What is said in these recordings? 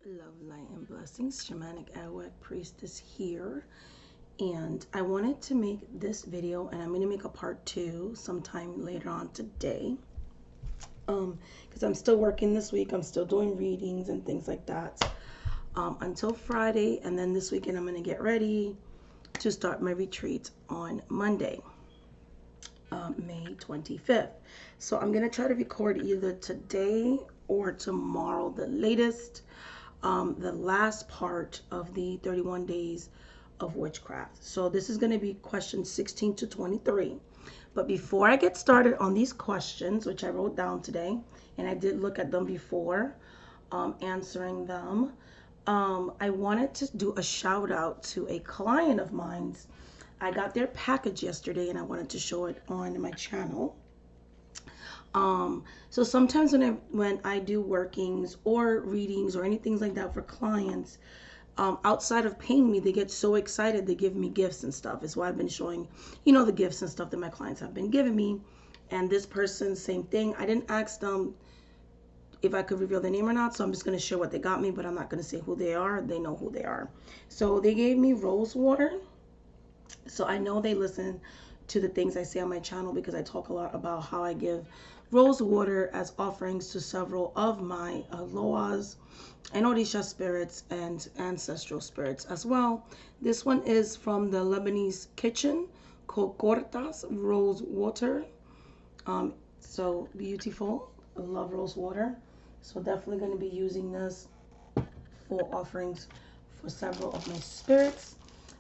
Love, light, and blessings. Shamanic Awak Priestess here. And I wanted to make this video, and I'm going to make a part 2 sometime later on today. Because I'm still working this week. I'm still doing readings and things like that until Friday. And then this weekend, I'm going to get ready to start my retreat on Monday, May 25th. So I'm going to try to record either today or tomorrow, the latest. The last part of the 31 days of witchcraft. So this is going to be questions 16 to 23. But before I get started on these questions, which I wrote down today, and I did look at them before answering them, I wanted to do a shout out to a client of mine's. I got their package yesterday and I wanted to show it on my channel. So sometimes when I do workings or readings or anything like that for clients, outside of paying me, they get so excited they give me gifts and stuff. It's why I've been showing, the gifts and stuff that my clients have been giving me. And this person, same thing. I didn't ask them if I could reveal their name or not, so I'm just going to share what they got me, but I'm not going to say who they are. They know who they are. So they gave me rose water. So I know they listen to the things I say on my channel because I talk a lot about how I give rose water as offerings to several of my loas and Orisha spirits and ancestral spirits as well. This one is from the Lebanese kitchen, Cocortas rose water. So beautiful. I love rose water. So definitely going to be using this for offerings for several of my spirits.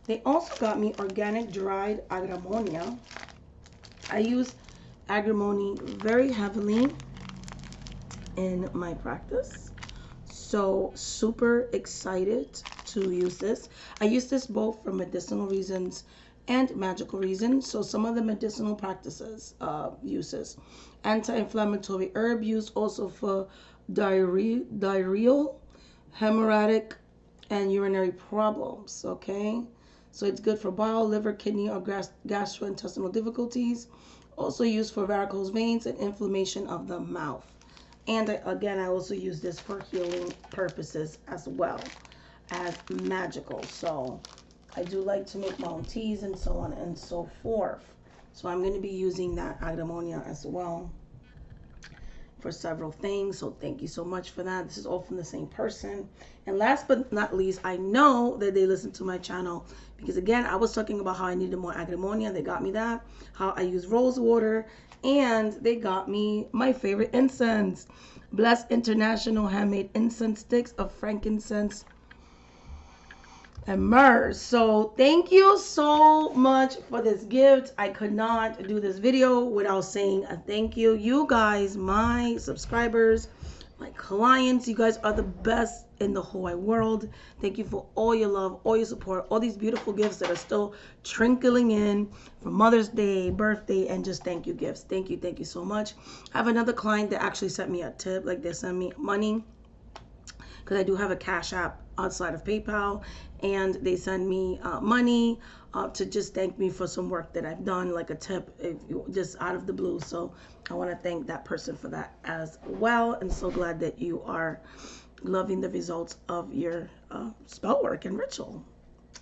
They also got me organic dried agramonia. I use agrimony very heavily in my practice. So super excited to use this. I use this both for medicinal reasons and magical reasons. So some of the medicinal practices uses. Anti-inflammatory herb use also for diarrheal, hemorrhagic, and urinary problems. Okay. So it's good for bowel, liver, kidney, or gastrointestinal difficulties. Also used for varicose veins and inflammation of the mouth. And again, I also use this for healing purposes as well as magical. So I do like to make my own teas and so on and so forth. So I'm going to be using that agdamonia as well for several things. So thank you so much for that. This is all from the same person. And last but not least, I know that they listen to my channel because again, I was talking about how I needed more agdamonia. They got me that. How I use rose water, and they got me my favorite incense. Blessed International Handmade Incense Sticks of frankincense and myrrh. So thank you so much for this gift. I could not do this video without saying a thank you. You guys, my subscribers, my clients, you guys are the best in the whole wide world. Thank you for all your love, all your support, all these beautiful gifts that are still trickling in for Mother's Day, birthday, and just thank you gifts. Thank you so much. I have another client that actually sent me a tip, like they sent me money because I do have a Cash App outside of PayPal, and they send me money to just thank me for some work that I've done, like a tip, just out of the blue. So I want to thank that person for that as well, and so glad that you are loving the results of your spell work and ritual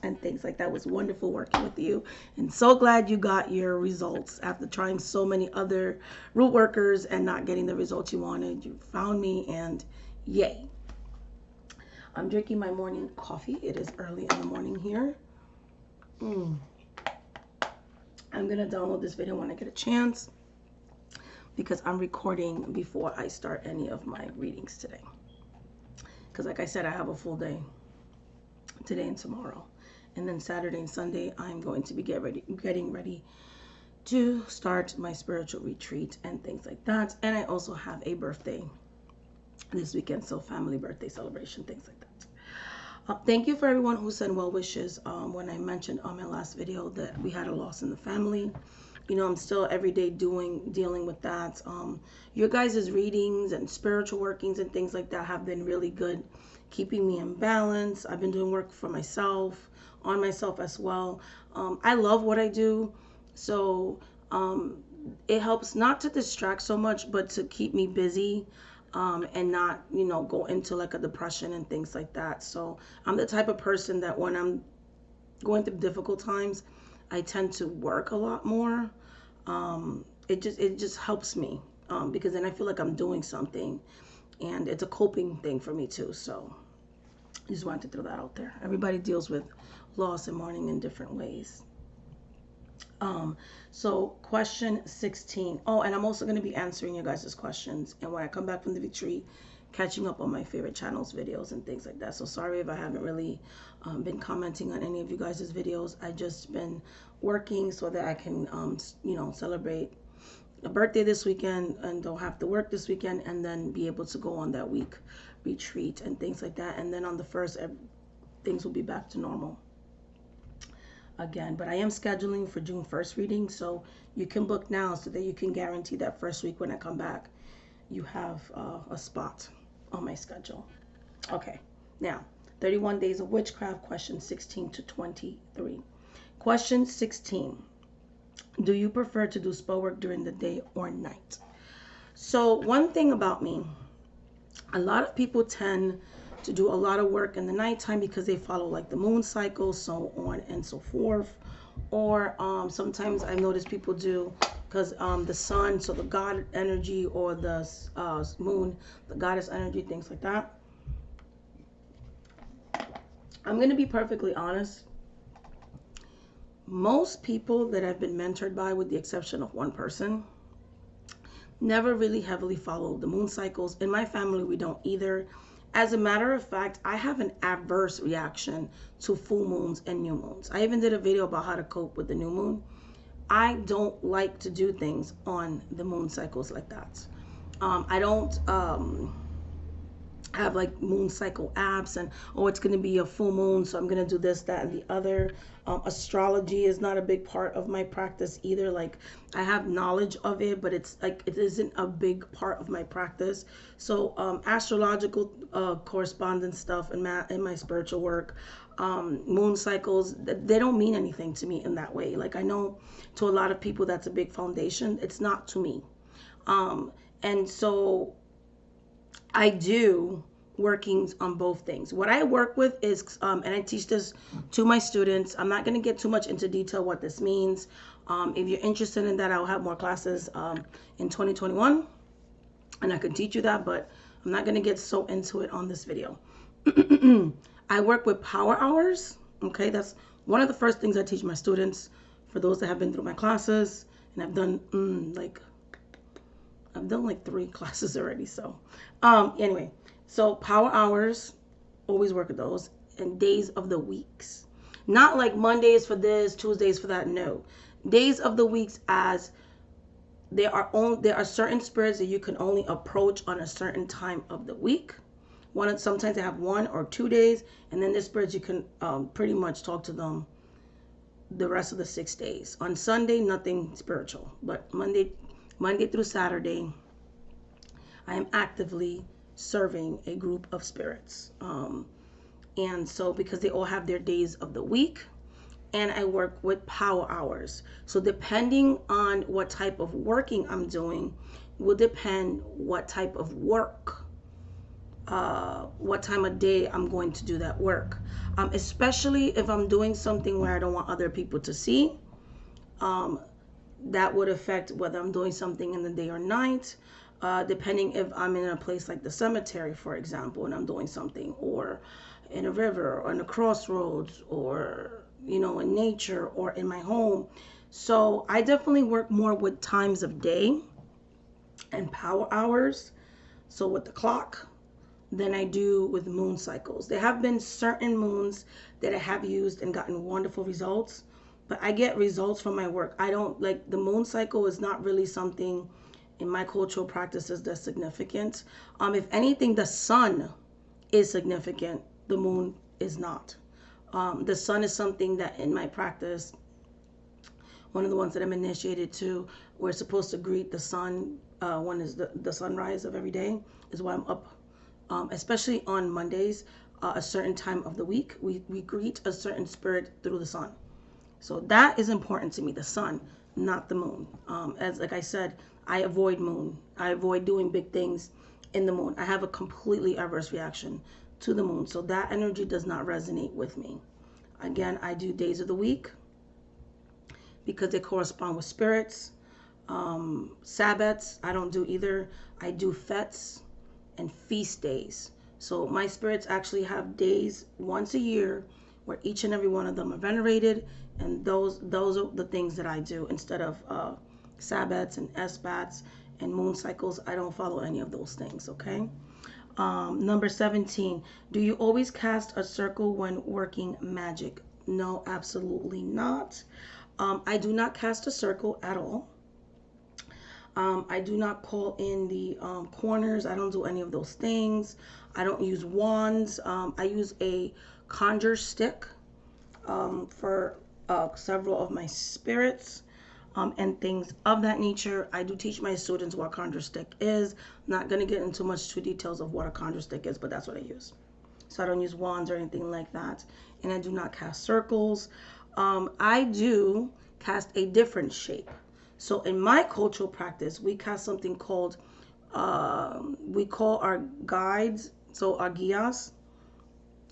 and things like that. It was wonderful working with you, and so glad you got your results after trying so many other root workers and not getting the results you wanted. You found me, and yay. I'm drinking my morning coffee. It is early in the morning here. I'm going to download this video when I get a chance because I'm recording before I start any of my readings today. Because like I said, I have a full day today and tomorrow. And then Saturday and Sunday, I'm going to be getting ready to start my spiritual retreat and things like that. And I also have a birthday this weekend, so family birthday celebration, things like that. Thank you for everyone who sent well wishes when I mentioned on my last video that we had a loss in the family. I'm still every day dealing with that. Your guys' readings and spiritual workings and things like that have been really good, keeping me in balance. I've been doing work for myself, on myself as well. I love what I do, so it helps not to distract so much, but to keep me busy. and not, you know, go into like a depression and things like that. So I'm the type of person that when I'm going through difficult times, I tend to work a lot more. It just helps me, because then I feel like I'm doing something, and it's a coping thing for me too. So I just wanted to throw that out there. Everybody deals with loss and mourning in different ways. Um, so question 16. Oh, and I'm also going to be answering your guys' questions. And when I come back from the retreat, catching up on my favorite channels, videos, and things like that. So sorry if I haven't really been commenting on any of you guys' videos. I just been working so that I can, you know, celebrate a birthday this weekend and don't have to work this weekend, and then be able to go on that week retreat and things like that. And then on the first, things will be back to normal again. But I am scheduling for June 1st reading, so you can book now so that you can guarantee that first week when I come back, you have a spot on my schedule. Okay, now 31 days of witchcraft, question 16 to 23. Question 16. Do you prefer to do spell work during the day or night? So one thing about me, a lot of people tend to do a lot of work in the nighttime because they follow like the moon cycle, so on and so forth. Or sometimes I've noticed people do because the sun, so the god energy, or the moon, the goddess energy, things like that. I'm going to be perfectly honest. Most people that I've been mentored by, with the exception of one person, never really heavily follow the moon cycles. In my family, we don't either. As a matter of fact, I have an adverse reaction to full moons and new moons. I even did a video about how to cope with the new moon. I don't like to do things on the moon cycles like that. I don't have like moon cycle apps and, oh, it's going to be a full moon, so I'm going to do this, that, and the other. Astrology is not a big part of my practice either. Like, I have knowledge of it, but it's like, it isn't a big part of my practice. So astrological correspondence stuff and my spiritual work, moon cycles, they don't mean anything to me in that way. Like, I know to a lot of people that's a big foundation. It's not to me. And so I do workings on both things. What I work with is, and I teach this to my students. I'm not going to get too much into detail what this means. If you're interested in that, I'll have more classes in 2021, and I can teach you that, but I'm not going to get so into it on this video. I work with power hours. Okay, that's one of the first things I teach my students. For those that have been through my classes, and I've done like 3 classes already. So anyway, so power hours, always work with those, and days of the weeks. Not like Mondays for this, Tuesdays for that. No, days of the weeks, as there are certain spirits that you can only approach on a certain time of the week. Sometimes they have 1 or 2 days, and then the spirits you can pretty much talk to them the rest of the 6 days. On Sunday, nothing spiritual, but Monday through Saturday, I am actively serving a group of spirits. And so, because they all have their days of the week, and I work with power hours. So depending on what type of working I'm doing will depend what type of work, what time of day I'm going to do that work. Especially if I'm doing something where I don't want other people to see. That would affect whether I'm doing something in the day or night, depending if I'm in a place like the cemetery, for example, and I'm doing something, or in a river, or in a crossroads, or, you know, in nature, or in my home. So I definitely work more with times of day and power hours, so with the clock, than I do with moon cycles. There have been certain moons that I have used and gotten wonderful results, but I get results from my work. I don't like the moon cycle is not really something in my cultural practices that's significant. If anything, the sun is significant. The moon is not. The sun is something that in my practice, one of the ones that I'm initiated to, we're supposed to greet the sun when is the sunrise of every day, is why I'm up. Especially on Mondays, a certain time of the week, we greet a certain spirit through the sun. So that is important to me, the sun, not the moon. As like I said, I avoid moon. I avoid doing big things in the moon. I have a completely adverse reaction to the moon. So that energy does not resonate with me. Again, I do days of the week because they correspond with spirits. Sabbats, I don't do either. I do fetes and feast days. So my spirits actually have days once a year where each and every one of them are venerated, and those are the things that I do instead of sabbats and esbats and moon cycles. I don't follow any of those things, okay? Number 17, do you always cast a circle when working magic? No, absolutely not. I do not cast a circle at all. I do not call in the corners. I don't do any of those things. I don't use wands. I use a conjure stick for several of my spirits and things of that nature. I do teach my students what a conjure stick is. I'm not going to get into much too details of what a conjure stick is, but that's what I use. So I don't use wands or anything like that. And I do not cast circles. I do cast a different shape. So in my cultural practice, we cast something called, we call our guides, so our guías,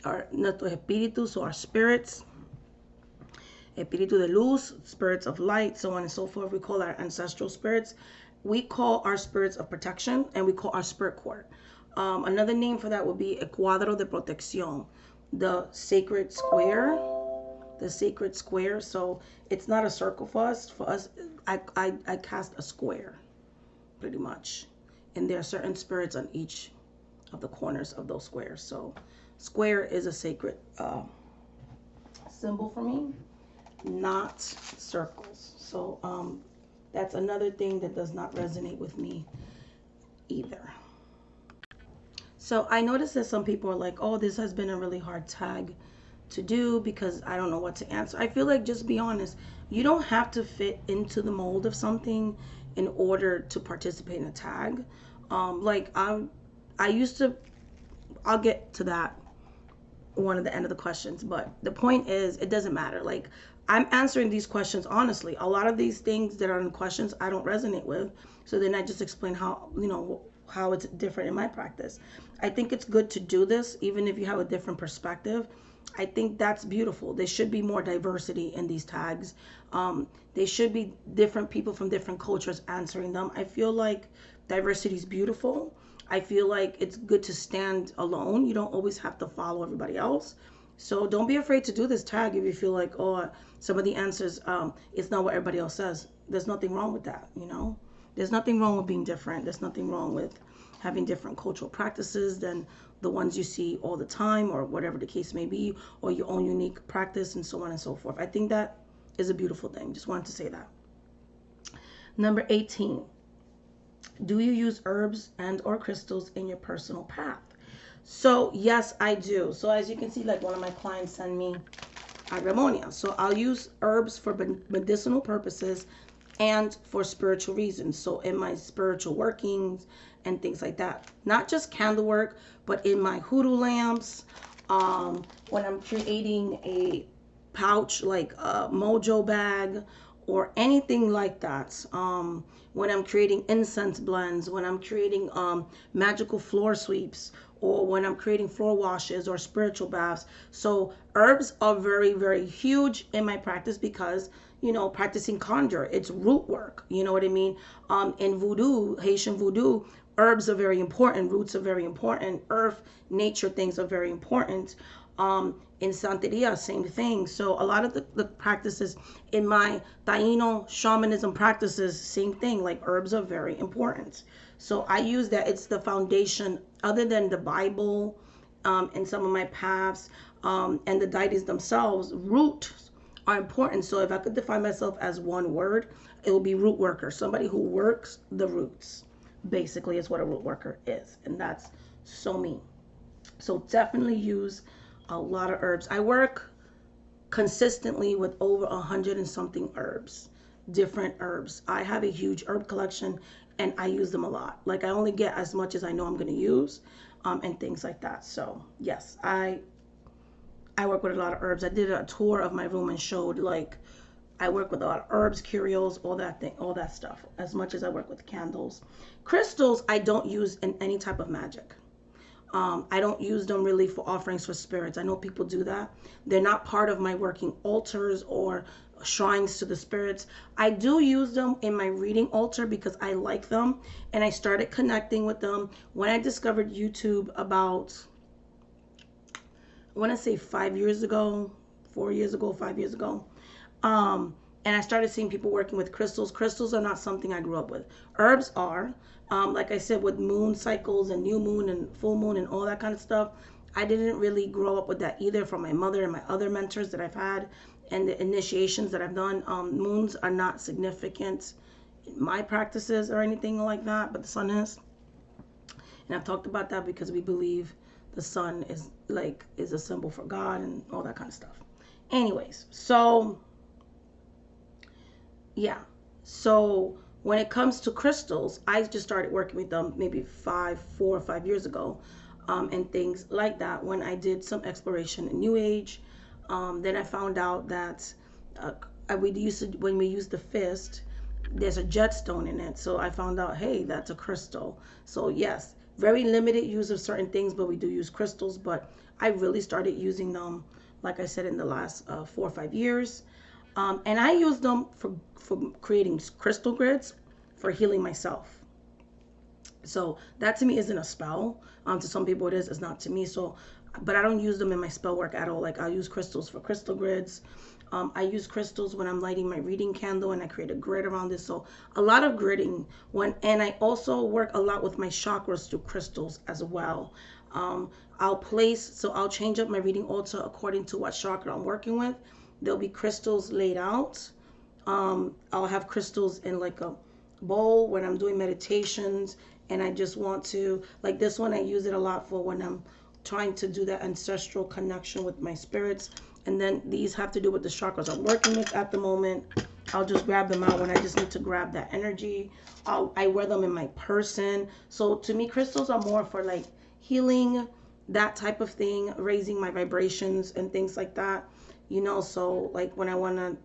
our nuestros espíritus, so our spirits, espíritu de luz, spirits of light, so on and so forth. We call our ancestral spirits. We call our spirits of protection, and we call our spirit court. Another name for that would be a cuadro de protección, the sacred square. The sacred square. So it's not a circle for us. For us, I cast a square, pretty much. And there are certain spirits on each of the corners of those squares. So square is a sacred symbol for me, not circles. So that's another thing that does not resonate with me either. So I noticed that some people are like, oh, this has been a really hard tag to do because I don't know what to answer. I feel like, just be honest. You don't have to fit into the mold of something in order to participate in a tag. I used to, I'll get to that one at the end of the questions, but the point is, it doesn't matter. Like, I'm answering these questions honestly. A lot of these things that are in questions I don't resonate with, so then I just explain how, how it's different in my practice. I think it's good to do this even if you have a different perspective. I think that's beautiful. There should be more diversity in these tags. There should be different people from different cultures answering them. I feel like diversity is beautiful. I feel like it's good to stand alone. You don't always have to follow everybody else. So don't be afraid to do this tag if you feel like, oh, some of the answers, it's not what everybody else says. There's nothing wrong with that, There's nothing wrong with being different. There's nothing wrong with having different cultural practices than the ones you see all the time, or whatever the case may be, or your own unique practice, and so on and so forth. I think that is a beautiful thing. Just wanted to say that. Number 18, do you use herbs and or crystals in your personal path? So yes, I do. So as you can see, like, one of my clients send me agremonia. So I'll use herbs for medicinal purposes and for spiritual reasons. So in my spiritual workings and things like that, not just candle work, but in my hoodoo lamps, when I'm creating a pouch, like a mojo bag or anything like that, when I'm creating incense blends, when I'm creating magical floor sweeps, or when I'm creating floor washes or spiritual baths. So herbs are very, very huge in my practice because, practicing conjure, it's root work. You know what I mean? In voodoo, Haitian voodoo, herbs are very important. Roots are very important. Earth, nature things are very important. In Santeria, same thing. So a lot of the practices in my Taino shamanism practices, same thing. Like, herbs are very important. So I use that. It's the foundation, other than the Bible and some of my paths and the deities themselves. Roots are important. So if I could define myself as one word, it would be root worker. Somebody who works the roots, basically, is what a root worker is. And that's so me. So definitely use a lot of herbs. I work consistently with over 100 and something herbs, different herbs. I have a huge herb collection and I use them a lot. Like, I only get as much as I know I'm going to use and things like that. So yes, I work with a lot of herbs. I did a tour of my room and showed, like, I work with a lot of herbs, curios, all that stuff, as much as I work with candles. Crystals, I don't use in any type of magic. I don't use them really for offerings for spirits. I know people do that. They're not part of my working altars or shrines to the spirits. I do use them in my reading altar because I like them, and I started connecting with them when I discovered YouTube about, I want to say 5 years ago, 4 years ago, 5 years ago. And I started seeing people working with crystals. Crystals are not something I grew up with. Herbs are. Like I said, with moon cycles and new moon and full moon and all that kind of stuff, I didn't really grow up with that either from my mother and my other mentors that I've had and the initiations that I've done. Moons are not significant in my practices or anything like that, but the sun is. And I've talked about that because we believe the sun is a symbol for God and all that kind of stuff. Anyways, so yeah. So when it comes to crystals, I just started working with them maybe 4 or 5 years ago, and things like that when I did some exploration in New Age. Then I found out that when we use the fist, there's a jet stone in it. So I found out, hey, that's a crystal. So yes, very limited use of certain things, but we do use crystals. But I really started using them, like I said, in the last 4 or 5 years. And I use them for creating crystal grids for healing myself. So that to me isn't a spell. To some people it is. It's not to me. So, but I don't use them in my spell work at all. Like I use crystals for crystal grids. I use crystals when I'm lighting my reading candle and I create a grid around it. So a lot of gridding and I also work a lot with my chakras through crystals as well. I'll change up my reading altar according to what chakra I'm working with. There'll be crystals laid out. I'll have crystals in like a bowl when I'm doing meditations and I just want to, like this one, I use it a lot for when I'm trying to do that ancestral connection with my spirits. And then these have to do with the chakras I'm working with at the moment. I'll just grab them out when I just need to grab that energy. I wear them in my person. So to me, crystals are more for like healing, that type of thing, raising my vibrations and things like that. So like when I want to,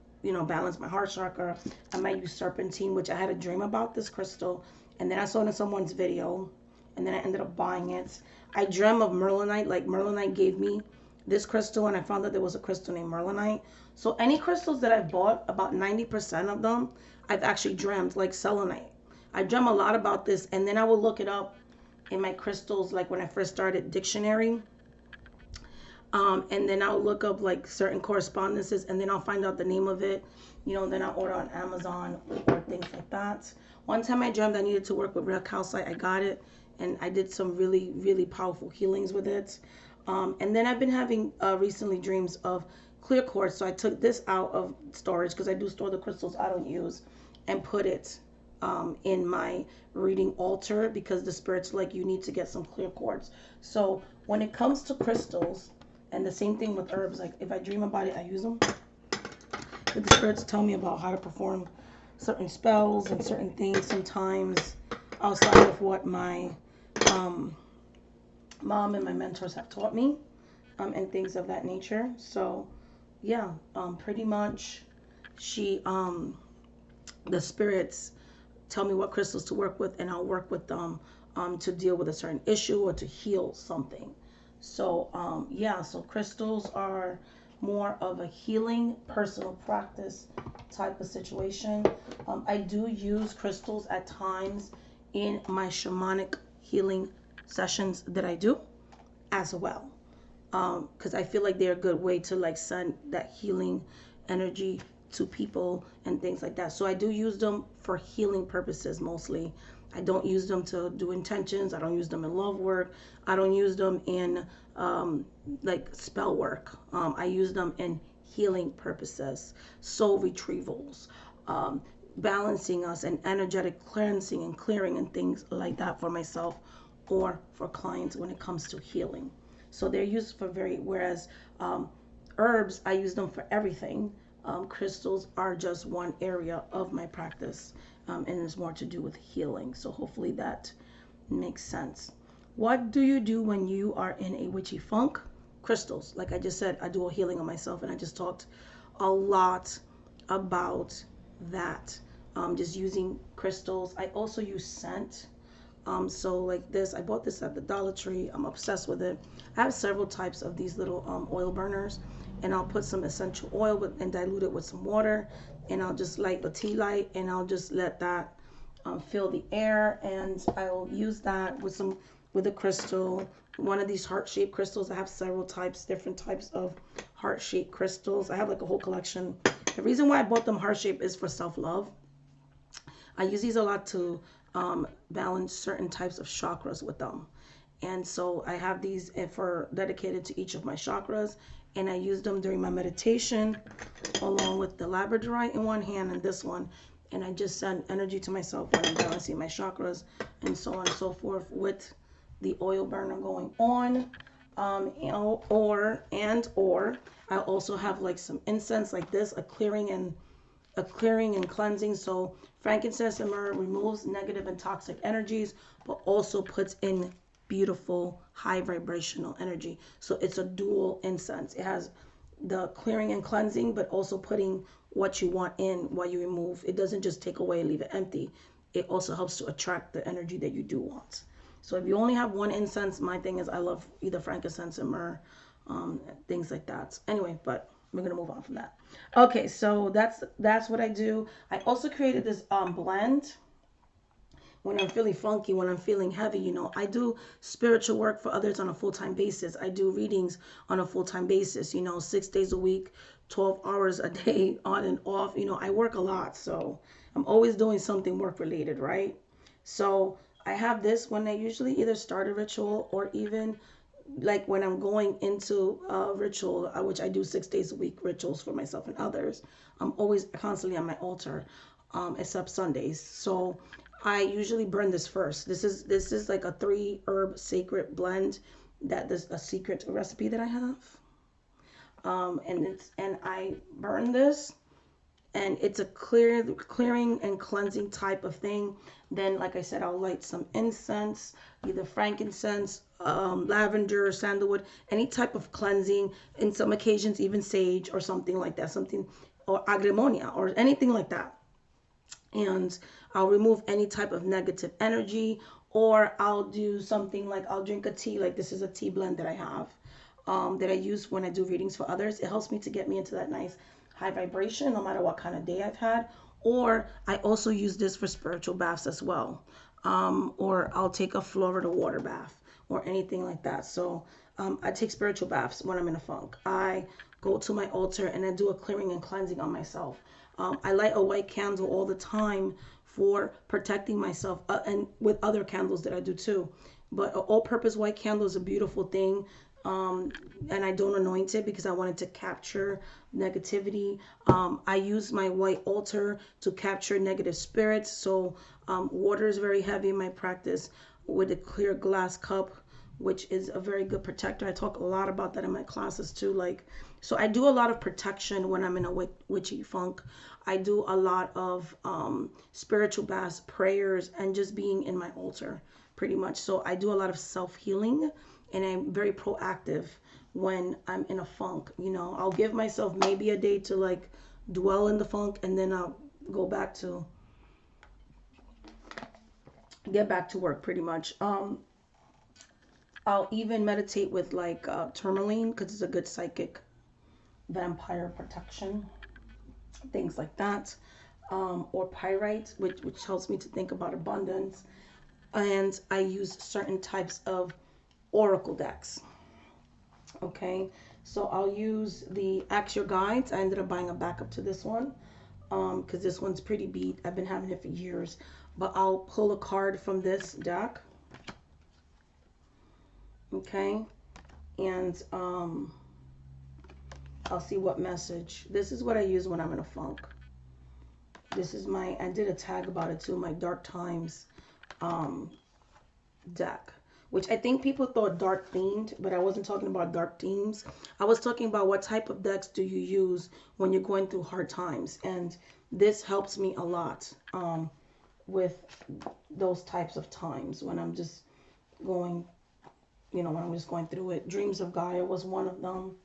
balance my heart chakra, I might use serpentine, which I had a dream about this crystal. And then I saw it in someone's video. And then I ended up buying it. I dreamt of merlinite. Like merlinite gave me this crystal, and I found that there was a crystal named merlinite. So any crystals that I've bought, about 90% of them, I've actually dreamt, like selenite. I dream a lot about this, and then I will look it up in my crystals, like when I first started dictionary. And then I'll look up like certain correspondences, and then I'll find out the name of it. Then I'll order on Amazon or things like that. One time I dreamt I needed to work with real calcite. I got it, and I did some really, really powerful healings with it. And then I've been having recently dreams of clear quartz. So I took this out of storage because I do store the crystals I don't use and put it in my reading altar because the spirit's like, you need to get some clear quartz. So when it comes to crystals, and the same thing with herbs, like if I dream about it, I use them. But the spirits tell me about how to perform certain spells and certain things sometimes outside of what my mom and my mentors have taught me, and things of that nature. So yeah, pretty much the spirits tell me what crystals to work with, and I'll work with them to deal with a certain issue or to heal something. So yeah, so crystals are more of a healing personal practice type of situation. I do use crystals at times in my shamanic healing sessions that I do as well, because I feel like they're a good way to like send that healing energy to people and things like that. So I do use them for healing purposes mostly. I don't use them to do intentions. I don't use them in love work. I don't use them in like spell work. I use them in healing purposes, soul retrievals, balancing us, and energetic cleansing and clearing and things like that for myself or for clients when it comes to healing. So they're used for whereas herbs, I use them for everything. Crystals are just one area of my practice, and it's more to do with healing. So hopefully that makes sense. What do you do when you are in a witchy funk? Crystals. Like I just said, I do a healing on myself, and I just talked a lot about that. Just using crystals. I also use scent. So like this, I bought this at the Dollar Tree. I'm obsessed with it. I have several types of these little oil burners, and I'll put some essential oil and dilute it with some water, and I'll just light the tea light, and I'll just let that fill the air, and I'll use that with a crystal. One of these heart-shaped crystals. I have several types, different types of heart-shaped crystals. I have like a whole collection. The reason why I bought them heart-shaped is for self-love. I use these a lot to balance certain types of chakras with them. And so I have these for dedicated to each of my chakras, and I use them during my meditation along with the labradorite in one hand and this one. And I just send energy to myself when I'm balancing my chakras and so on and so forth with the oil burner going on. Or I also have like some incense like this, a clearing and cleansing. So frankincense and myrrh removes negative and toxic energies, but also puts in beautiful high vibrational energy. So it's a dual incense. It has the clearing and cleansing, but also putting what you want in while you remove. It doesn't just take away and leave it empty. It also helps to attract the energy that you do want. So if you only have one incense, my thing is I love either frankincense and myrrh, things like that. Anyway, but we're gonna move on from that. Okay, so that's what I do. I also created this blend when I'm feeling funky, when I'm feeling heavy. I do spiritual work for others on a full-time basis. I do readings on a full-time basis, 6 days a week, 12 hours a day, on and off. I work a lot, so I'm always doing something work related, right? So I have this when I usually either start a ritual or even like when I'm going into a ritual, which I do 6 days a week rituals for myself and others. I'm always constantly on my altar, except Sundays. So I usually burn this first. This is like a 3-herb sacred blend that is a secret recipe that I have. And I burn this, and it's a clearing and cleansing type of thing. Then, like I said, I'll light some incense, either frankincense, lavender, sandalwood, any type of cleansing. In some occasions, even sage or something like that, or agrimonia or anything like that. And I'll remove any type of negative energy, or I'll do something like I'll drink a tea. Like this is a tea blend that I have, that I use when I do readings for others. It helps me to get me into that nice high vibration no matter what kind of day I've had. Or I also use this for spiritual baths as well. Or I'll take a Florida water bath or anything like that. So I take spiritual baths when I'm in a funk. I go to my altar and I do a clearing and cleansing on myself. I light a white candle all the time for protecting myself, and with other candles that I do too. But an all-purpose white candle is a beautiful thing. And I don't anoint it because I wanted to capture negativity. I use my white altar to capture negative spirits. So water is very heavy in my practice, with a clear glass cup, which is a very good protector. I talk a lot about that in my classes too. So I do a lot of protection when I'm in a witchy funk. I do a lot of spiritual baths, prayers, and just being in my altar pretty much. So I do a lot of self-healing, and I'm very proactive when I'm in a funk. I'll give myself maybe a day to like dwell in the funk, and then I'll go back to get back to work pretty much. I'll even meditate with like tourmaline, because it's a good psychic vampire protection, things like that. Or pyrite, which helps me to think about abundance. And I use certain types of oracle decks. Okay, so I'll use the Ask Your Guides. I ended up buying a backup to this one because this one's pretty beat. I've been having it for years. But I'll pull a card from this deck. Okay, and I'll see what message. This is what I use when I'm in a funk. This is I did a tag about it too, my Dark Times deck, which I think people thought dark themed, but I wasn't talking about dark themes. I was talking about what type of decks do you use when you're going through hard times, and this helps me a lot with those types of times when I'm just going, when I'm just going through it. Dreams of Gaia was one of them.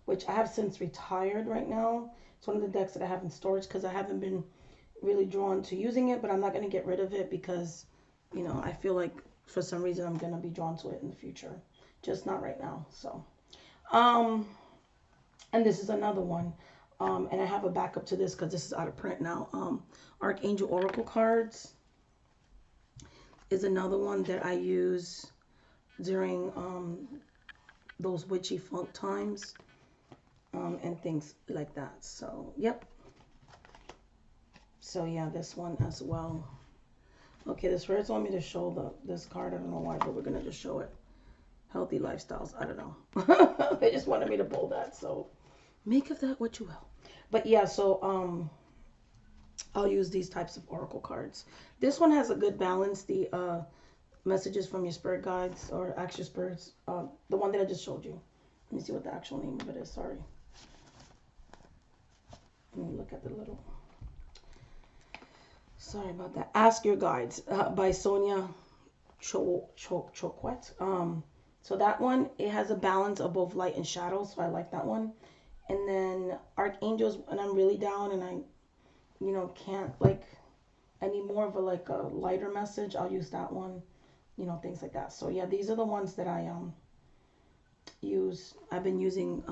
which I have since retired right now. It's one of the decks that I have in storage because I haven't been really drawn to using it, but I'm not going to get rid of it because, I feel like for some reason I'm going to be drawn to it in the future. Just not right now. So, um, and this is another one. And I have a backup to this because this is out of print now. Archangel Oracle cards is another one that I use during those witchy funk times and things like that. So, yep. So, yeah, this one as well. Okay, the spirits want me to show this card. I don't know why, but we're going to just show it. Healthy lifestyles. I don't know. They just wanted me to pull that. So, make of that what you will. But, yeah, so I'll use these types of oracle cards. This one has a good balance. The messages from your spirit guides or actual spirits. The one that I just showed you. Let me see what the actual name of it is. Sorry. Let me look at the little. Sorry about that. Ask Your Guides by Sonia Choquette. So that one, it has a balance of both light and shadow. So I like that one. And then Archangels, when I'm really down and I, can't I need more of a lighter message. I'll use that one. Things like that. So yeah, these are the ones that I use. I've been using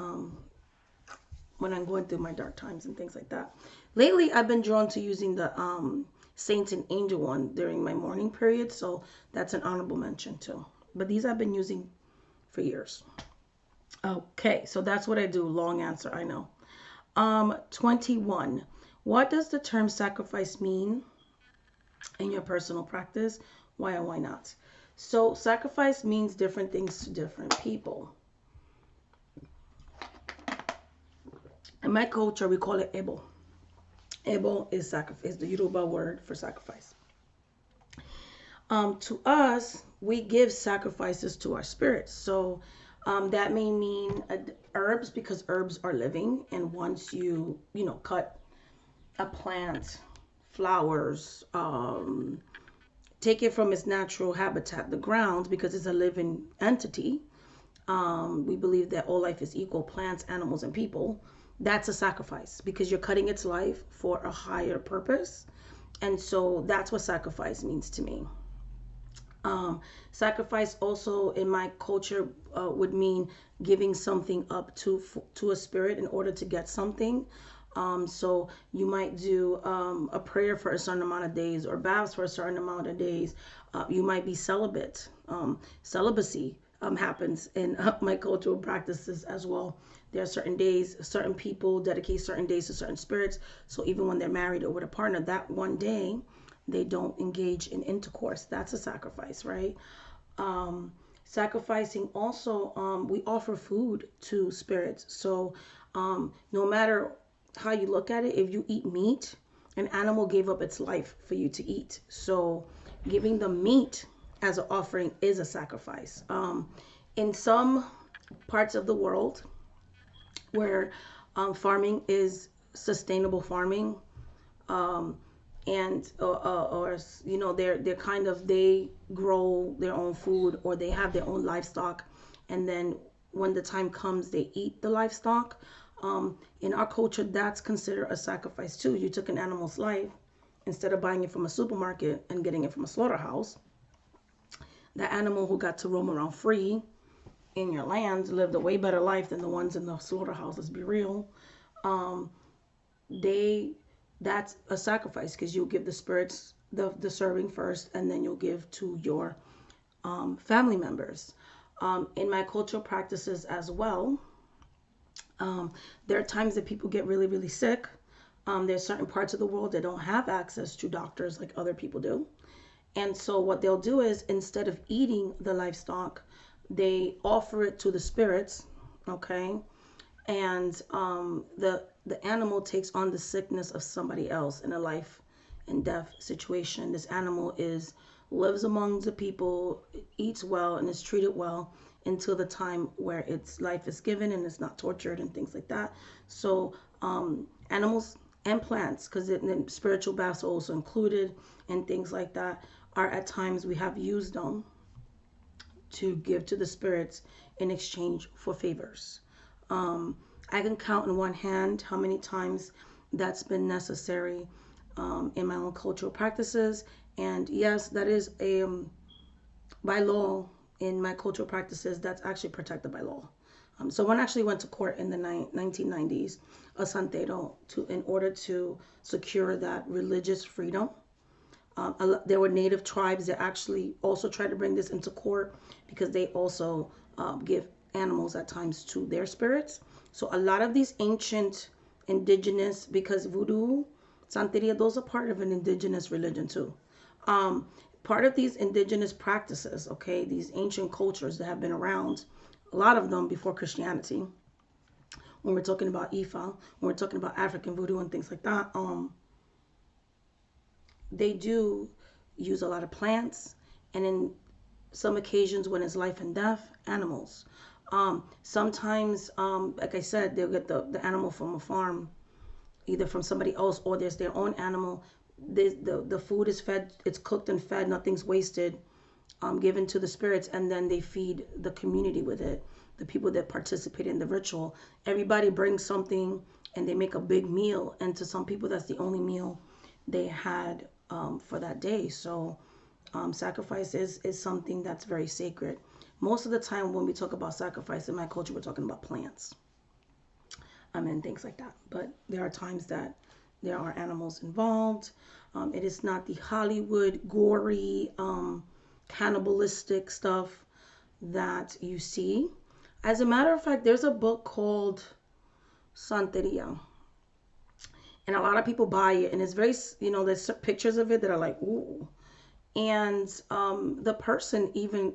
when I'm going through my dark times and things like that. Lately, I've been drawn to using the Saints and Angel one during my morning period. So that's an honorable mention too. But these I've been using for years. Okay, so that's what I do. Long answer, I know. 21. What does the term sacrifice mean in your personal practice? Why or why not? So sacrifice means different things to different people. In my culture, we call it ebo. Ebo is sacrifice, the Yoruba word for sacrifice. To us, we give sacrifices to our spirits. So that may mean herbs because herbs are living. And once you cut a plant, flowers, take it from its natural habitat, the ground, because it's a living entity. We believe that all life is equal, plants, animals, and people. That's a sacrifice because you're cutting its life for a higher purpose. And so that's what sacrifice means to me. Sacrifice also in my culture would mean giving something up to a spirit in order to get something. So you might do a prayer for a certain amount of days or baths for a certain amount of days. You might be celibate. Celibacy happens in my cultural practices as well. There are certain days, certain people dedicate certain days to certain spirits. So even when they're married or with a partner, that one day they don't engage in intercourse. That's a sacrifice, right? Sacrificing also, we offer food to spirits. So no matter how you look at it, if you eat meat, an animal gave up its life for you to eat. So giving them meat as an offering is a sacrifice. In some parts of the world where farming is sustainable farming, and or they're kind of, they grow their own food or they have their own livestock, and then when the time comes they eat the livestock. In our culture, that's considered a sacrifice too. You took an animal's life instead of buying it from a supermarket and getting it from a slaughterhouse. The animal who got to roam around free in your land lived a way better life than the ones in the slaughterhouse. Let's be real. That's a sacrifice because you'll give the spirits the serving first, and then you'll give to your family members. In my cultural practices as well, there are times that people get really, really sick. There's certain parts of the world that don't have access to doctors like other people do. And so what they'll do is, instead of eating the livestock, they offer it to the spirits, okay? And the animal takes on the sickness of somebody else in a life and death situation. This animal lives among the people, eats well, and is treated well until the time where its life is given and it's not tortured and things like that. So animals and plants, because the spiritual baths are also included and things like that, are at times we have used them to give to the spirits in exchange for favors. I can count in one hand how many times that's been necessary in my own cultural practices. And yes, that is a by law in my cultural practices. That's actually protected by law. So one actually went to court in the 1990s, a santero, in order to secure that religious freedom. There were native tribes that actually also tried to bring this into court because they also give animals at times to their spirits. So a lot of these ancient indigenous, because voodoo, santeria, those are part of an indigenous religion too. Um, Part of these indigenous practices, okay, these ancient cultures that have been around, a lot of them before Christianity, when we're talking about Ifa, when we're talking about African voodoo and things like that, they do use a lot of plants, and in some occasions when it's life and death, animals. Sometimes, like I said, they'll get the animal from a farm, either from somebody else or there's their own animal. The food is fed, it's cooked and fed, nothing's wasted, given to the spirits, and then they feed the community with it, the people that participate in the ritual. Everybody brings something and they make a big meal, and to some people that's the only meal they had for that day. So sacrifice is something that's very sacred. Most of the time when we talk about sacrifice in my culture, we're talking about plants, and things like that. But there are times that there are animals involved. It is not the Hollywood gory, cannibalistic stuff that you see. As a matter of fact, there's a book called Santeria, and a lot of people buy it, and it's very, there's pictures of it that are like, ooh. And the person even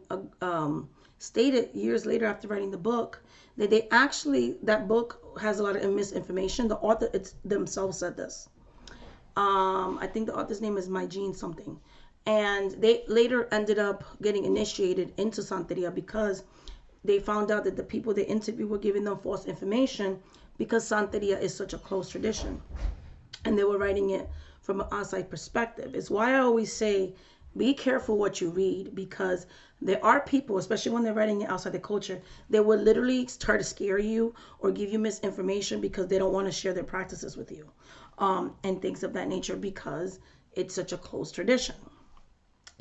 stated years later after writing the book that they actually, that book has a lot of misinformation. The author themselves said this. I think the author's name is My Jean something. And they later ended up getting initiated into Santeria because they found out that the people they interviewed were giving them false information because Santeria is such a close tradition. And they were writing it from an outside perspective. It's why I always say, be careful what you read, because there are people, especially when they're writing it outside the culture, they will literally try to scare you or give you misinformation because they don't want to share their practices with you, and things of that nature, because it's such a close tradition.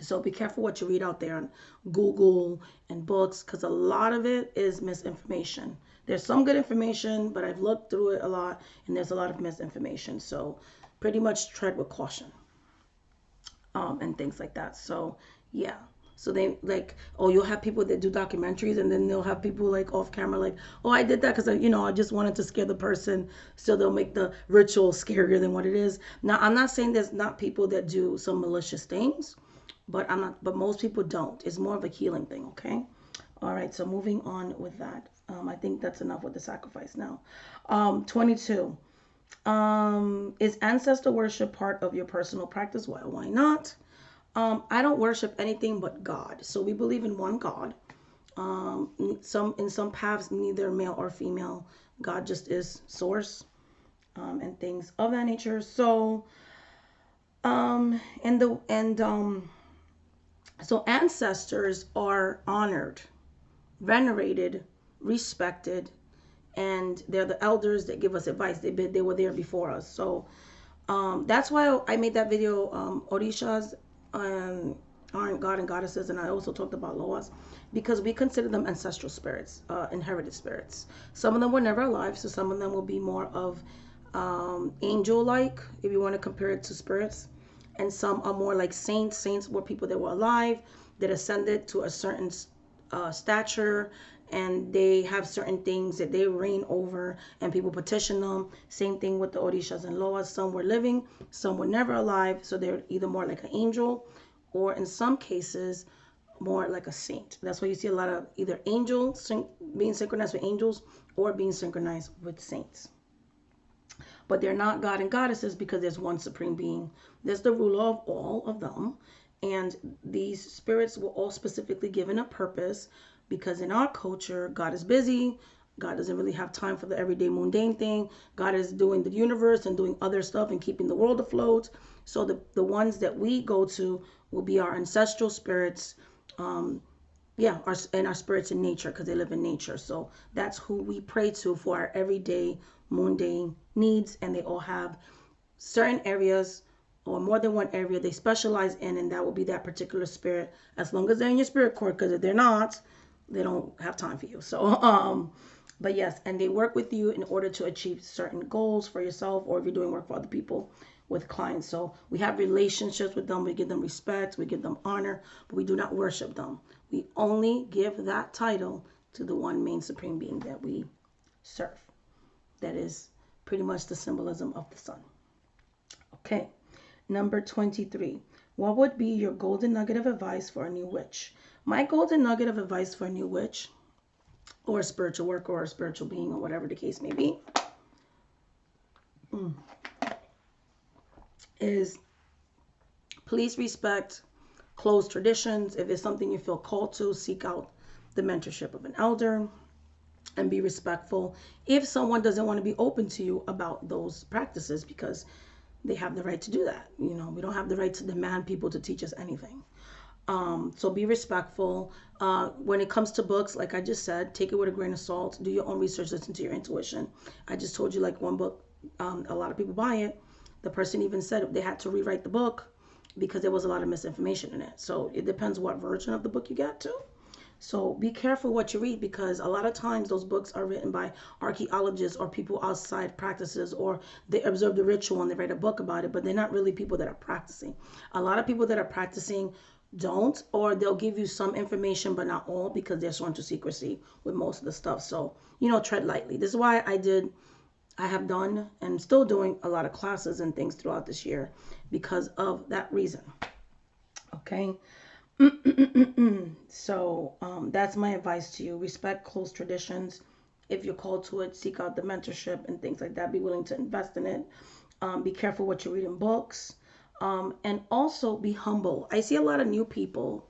So be careful what you read out there on Google and books, because a lot of it is misinformation. There's some good information, but I've looked through it a lot, and there's a lot of misinformation. So pretty much tread with caution, and things like that. So yeah. So they like, oh, you'll have people that do documentaries, and then they'll have people like off camera like, oh, I did that because I just wanted to scare the person. So they'll make the ritual scarier than what it is. Now, I'm not saying there's not people that do some malicious things, but most people don't. It's more of a healing thing, okay? All right, so moving on with that. I think that's enough with the sacrifice now. 22. Is ancestor worship part of your personal practice? Well, why not? I don't worship anything but God. So we believe in one God. In some paths, neither male or female. God just is source, and things of that nature. So, so ancestors are honored, venerated, respected, and they're the elders that give us advice. They were there before us. So that's why I made that video. Orishas aren't God and goddesses, and I also talked about Loas, because we consider them ancestral spirits, inherited spirits. Some of them were never alive, so some of them will be more of angel-like, if you want to compare it to spirits, and some are more like saints. Saints were people that were alive, that ascended to a certain stature, and they have certain things that they reign over, and people petition them. Same thing with the Orishas and Loas. Some were living, some were never alive, so they're either more like an angel, or in some cases, more like a saint. That's why you see a lot of either angels being synchronized with angels or being synchronized with saints. But they're not God and goddesses because there's one supreme being. There's the ruler of all of them. And these spirits were all specifically given a purpose, because in our culture, God is busy. God doesn't really have time for the everyday mundane thing. God is doing the universe and doing other stuff and keeping the world afloat. So the ones that we go to will be our ancestral spirits, Yeah, and our spirits in nature, because they live in nature. So that's who we pray to for our everyday mundane needs, and they all have certain areas or more than one area they specialize in, and that will be that particular spirit, as long as they're in your spirit court, because if they're not, they don't have time for you. So but yes, and they work with you in order to achieve certain goals for yourself, or if you're doing work for other people with clients. So we have relationships with them, we give them respect, we give them honor, but we do not worship them. We only give that title to the one main supreme being that we serve. That is pretty much the symbolism of the sun. Okay, number 23. What would be your golden nugget of advice for a new witch? My golden nugget of advice for a new witch, or a spiritual worker, or a spiritual being, or whatever the case may be, is please respect closed traditions. If it's something you feel called to, seek out the mentorship of an elder and be respectful if someone doesn't want to be open to you about those practices, because they have the right to do that. You know, we don't have the right to demand people to teach us anything. So be respectful. When it comes to books, like I just said, take it with a grain of salt. Do your own research. Listen to your intuition. I just told you, like, one book, a lot of people buy it. The person even said they had to rewrite the book because there was a lot of misinformation in it. So it depends what version of the book you get to. So be careful what you read, because a lot of times those books are written by archaeologists or people outside practices, or they observe the ritual and they write a book about it, but they're not really people that are practicing. A lot of people that are practicing don't, or they'll give you some information but not all, because they're sworn to secrecy with most of the stuff. So, you know, tread lightly. This is why I have done and still doing a lot of classes and things throughout this year, because of that reason. Okay. So that's my advice to you. Respect close traditions. If you're called to it, seek out the mentorship and things like that. Be willing to invest in it. Be careful what you read in books. And also be humble. I see a lot of new people,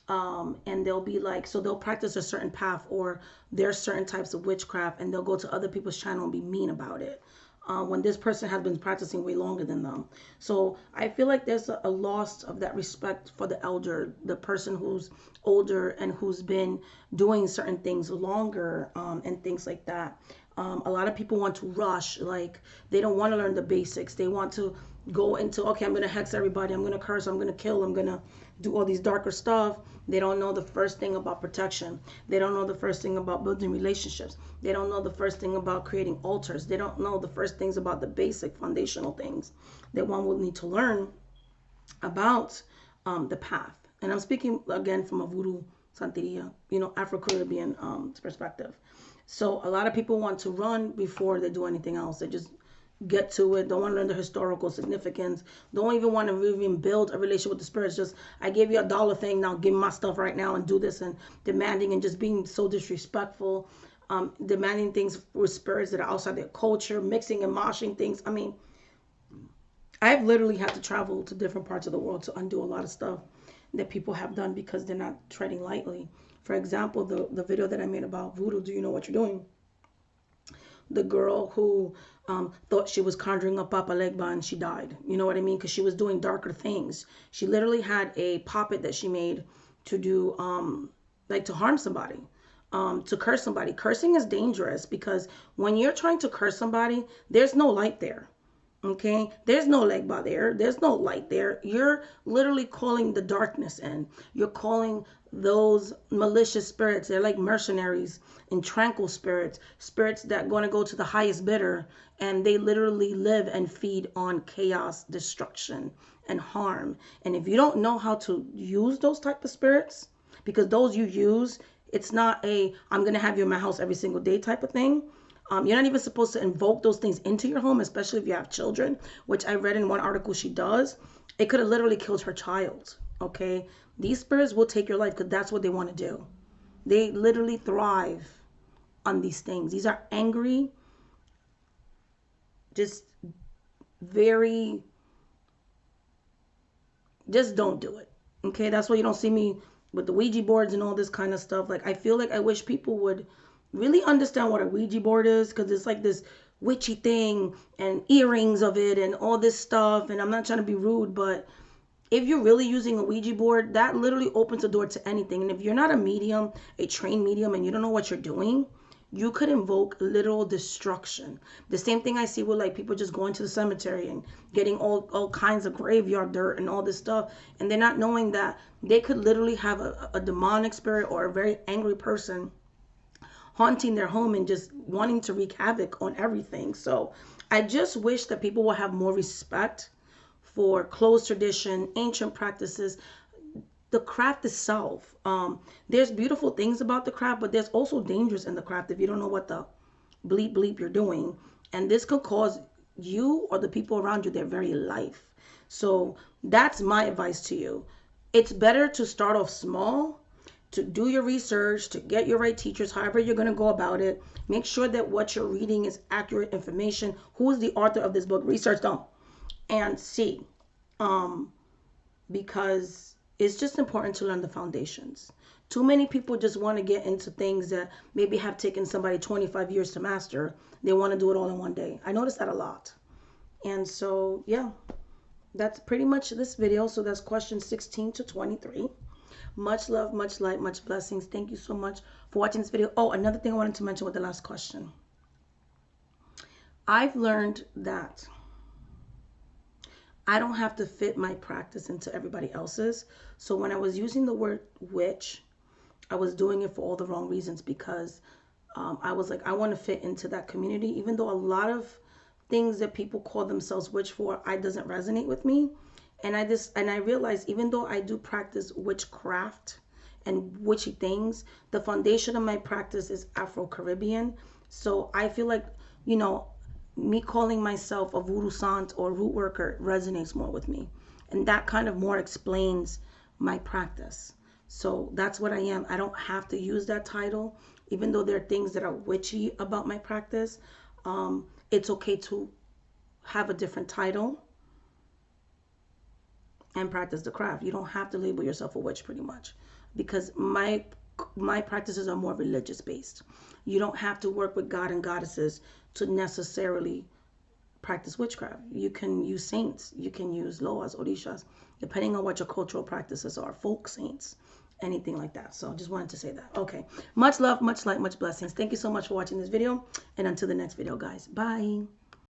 and they'll be like, so they'll practice a certain path, or there's certain types of witchcraft, and they'll go to other people's channel and be mean about it. When this person has been practicing way longer than them. So I feel like there's a loss of that respect for the elder, the person who's older and who's been doing certain things longer, and things like that. A lot of people want to rush, like they don't want to learn the basics. They want to go into, okay, I'm going to hex everybody, I'm going to curse, I'm going to kill, I'm going to do all these darker stuff. They don't know the first thing about protection. They don't know the first thing about building relationships. They don't know the first thing about creating altars. They don't know the first things about the basic foundational things that one will need to learn about the path. And I'm speaking again from a voodoo Santeria, you know, Afro-Caribbean perspective. So a lot of people want to run before they do anything else. They just get to it, don't want to learn the historical significance, don't even want to even build a relationship with the spirits. Just, I gave you $1 thing, now give me my stuff right now and do this, and demanding and just being so disrespectful, demanding things with spirits that are outside their culture, mixing and moshing things. I mean, I've literally had to travel to different parts of the world to undo a lot of stuff that people have done because they're not treading lightly. For example, the video that I made about voodoo, do you know what you're doing? The girl who thought she was conjuring up Papa Legba and she died. You know what I mean? Because she was doing darker things. She literally had a puppet that she made to do, like to harm somebody, to curse somebody. Cursing is dangerous because when you're trying to curse somebody, there's no light there. Okay, there's no Legba there. There's no light there. You're literally calling the darkness in. You're calling those malicious spirits. They're like mercenaries and tranquil spirits, spirits that going to go to the highest bidder, and they literally live and feed on chaos, destruction, and harm. And if you don't know how to use those type of spirits, because those you use, it's not a I'm going to have you in my house every single day type of thing. You're not even supposed to invoke those things into your home, especially if you have children, which I read in one article she does. It could have literally killed her child, okay? These spirits will take your life because that's what they want to do. They literally thrive on these things. These are angry, just very, just don't do it, okay? That's why you don't see me with the Ouija boards and all this kind of stuff. Like, I feel like I wish people would really understand what a Ouija board is, because it's like this witchy thing and earrings of it and all this stuff. And I'm not trying to be rude, but if you're really using a Ouija board, that literally opens the door to anything. And if you're not a medium, a trained medium, and you don't know what you're doing, you could invoke literal destruction. The same thing I see with like people just going to the cemetery and getting all kinds of graveyard dirt and all this stuff, and they're not knowing that they could literally have a demonic spirit or a very angry person haunting their home and just wanting to wreak havoc on everything. So I just wish that people will have more respect for closed tradition, ancient practices, the craft itself. There's beautiful things about the craft, but there's also dangers in the craft if you don't know what the bleep bleep you're doing. And this could cause you or the people around you their very life. So that's my advice to you. It's better to start off small, to do your research, to get your right teachers, however you're going to go about it. Make sure that what you're reading is accurate information. Who is the author of this book? Research them and see. Because it's just important to learn the foundations. Too many people just want to get into things that maybe have taken somebody 25 years to master. They want to do it all in one day. I notice that a lot. And so, yeah, that's pretty much this video. So that's questions 16 to 23. Much love, much light, much blessings. Thank you so much for watching this video. Oh, another thing I wanted to mention with the last question. I've learned that I don't have to fit my practice into everybody else's. So when I was using the word witch, I was doing it for all the wrong reasons, because I was like, I want to fit into that community, even though a lot of things that people call themselves witch for, I doesn't resonate with me. And I realized, even though I do practice witchcraft and witchy things, the foundation of my practice is Afro-Caribbean. So I feel like, you know, me calling myself a voodoo sant or root worker resonates more with me. And that kind of more explains my practice. So that's what I am. I don't have to use that title, even though there are things that are witchy about my practice. It's okay to have a different title and practice the craft. You don't have to label yourself a witch, pretty much, because my practices are more religious based. You don't have to work with God and goddesses to necessarily practice witchcraft. You can use saints, you can use loas, orishas, depending on what your cultural practices are, folk saints, anything like that. So I just wanted to say that. Okay, much love, much light, much blessings. Thank you so much for watching this video, and until the next video, guys, bye.